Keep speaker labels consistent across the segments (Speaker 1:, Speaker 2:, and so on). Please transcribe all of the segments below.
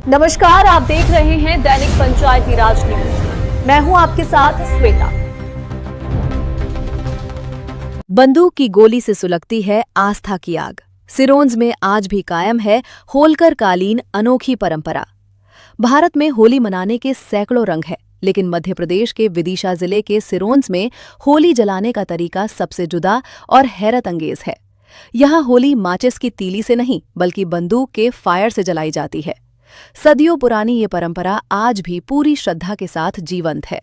Speaker 1: नमस्कार, आप देख रहे हैं दैनिक पंचायती राज न्यूज। मैं हूं आपके साथ श्वेता।
Speaker 2: बंदूक की गोली से सुलगती है आस्था की आग। सिरोंज में आज भी कायम है होलकर कालीन अनोखी परंपरा। भारत में होली मनाने के सैकड़ों रंग हैं, लेकिन मध्य प्रदेश के विदिशा जिले के सिरोंज में होली जलाने का तरीका सबसे जुदा और हैरत अंगेज है। यहाँ होली माचिस की तीली से नहीं, बल्कि बंदूक के फायर से जलाई जाती है। सदियों पुरानी ये परंपरा आज भी पूरी श्रद्धा के साथ जीवंत है।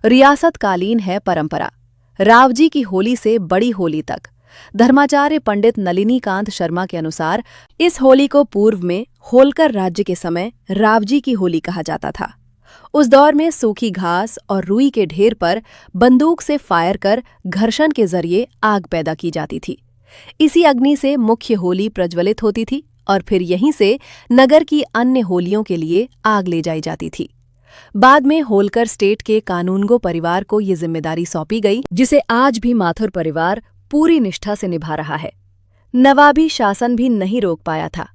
Speaker 2: रियासत कालीन है परंपरा, रावजी की होली से बड़ी होली तक। धर्माचार्य पंडित नलिनीकांत शर्मा के अनुसार इस होली को पूर्व में होलकर राज्य के समय रावजी की होली कहा जाता था। उस दौर में सूखी घास और रुई के ढेर पर बंदूक से फायर कर घर्षण के जरिए आग पैदा की जाती थी। इसी अग्नि से मुख्य होली प्रज्वलित होती थी और फिर यहीं से नगर की अन्य होलियों के लिए आग ले जाई जाती थी। बाद में होलकर स्टेट के कानूनगो परिवार को ये जिम्मेदारी सौंपी गई, जिसे आज भी माथुर परिवार पूरी निष्ठा से निभा रहा है। नवाबी शासन भी नहीं रोक पाया था।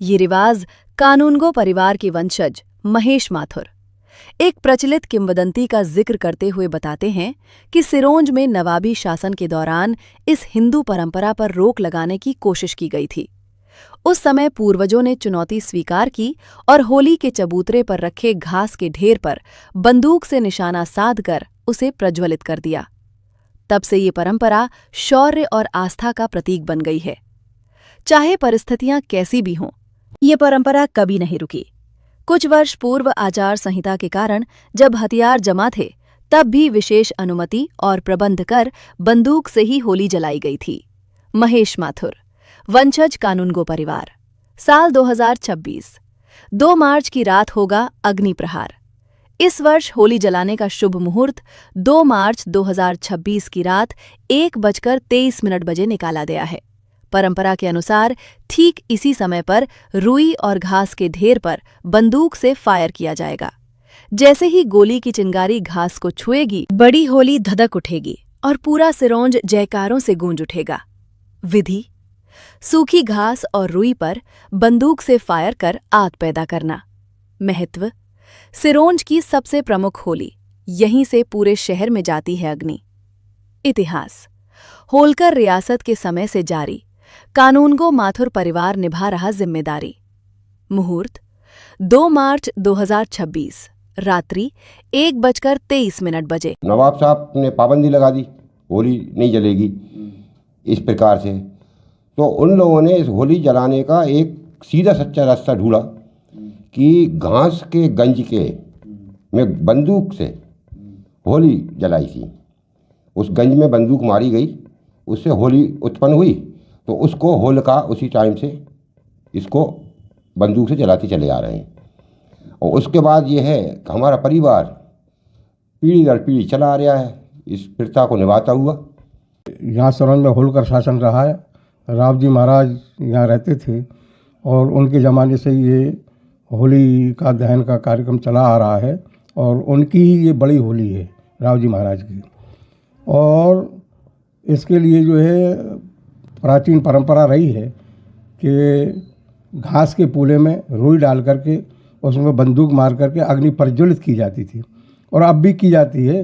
Speaker 2: ये रिवाज कानूनगो परिवार के वंशज महेश माथुर एक प्रचलित किंवदंती का जिक्र करते हुए बताते हैं कि सिरोंज में नवाबी शासन के दौरान इस हिंदू परंपरा पर रोक लगाने की कोशिश की गई थी। उस समय पूर्वजों ने चुनौती स्वीकार की और होली के चबूतरे पर रखे घास के ढेर पर बंदूक से निशाना साधकर उसे प्रज्वलित कर दिया। तब से ये परंपरा शौर्य और आस्था का प्रतीक बन गई है। चाहे परिस्थितियां कैसी भी हों, ये परंपरा कभी नहीं रुकी। कुछ वर्ष पूर्व आचार संहिता के कारण जब हथियार जमा थे, तब भी विशेष अनुमति और प्रबंध कर बंदूक से ही होली जलाई गई थी। महेश माथुर, वंशज कानूनगो परिवार। साल 2026, 2 मार्च की रात होगा अग्नि प्रहार। इस वर्ष होली जलाने का शुभ मुहूर्त 2 मार्च 2026 की रात 1:23 बजे निकाला गया है। परंपरा के अनुसार ठीक इसी समय पर रुई और घास के ढेर पर बंदूक से फायर किया जाएगा। जैसे ही गोली की चिंगारी घास को छुएगी, बड़ी होली धधक उठेगी और पूरा सिरोंज जयकारों से गूंज उठेगा। विधि: सूखी घास और रुई पर बंदूक से फायर कर आग पैदा करना। महत्व: सिरोंज की सबसे प्रमुख होली, यहीं से पूरे शहर में जाती है अग्नि। इतिहास: होलकर रियासत के समय से जारी, कानूनगो माथुर परिवार निभा रहा जिम्मेदारी। मुहूर्त: 2 मार्च 2026, रात्रि 1:23 बजे।
Speaker 3: नवाब साहब ने पाबंदी लगा दी, होली नहीं जलेगी इस प्रकार से। तो उन लोगों ने इस होली जलाने का एक सीधा सच्चा रास्ता ढूंढा कि घास के गंज के में बंदूक से होली जलाई थी। उस गंज में बंदूक मारी गई, उससे होली उत्पन्न हुई। तो उसको होलिका उसी टाइम से इसको बंदूक से जलाते चले आ रहे हैं। और उसके बाद ये है कि हमारा परिवार पीढ़ी दर पीढ़ी चला आ रहा है इस प्रथा को निभाता हुआ।
Speaker 4: यहाँ सिरोंज में होलकर शासन रहा है। रावजी महाराज यहाँ रहते थे और उनके ज़माने से ये होली का दहन का कार्यक्रम चला आ रहा है और उनकी ये बड़ी होली है रावजी महाराज की। और इसके लिए जो है प्राचीन परंपरा रही है कि घास के पूले में रुई डाल करके उसमें बंदूक मार करके अग्नि प्रज्वलित की जाती थी और अब भी की जाती है।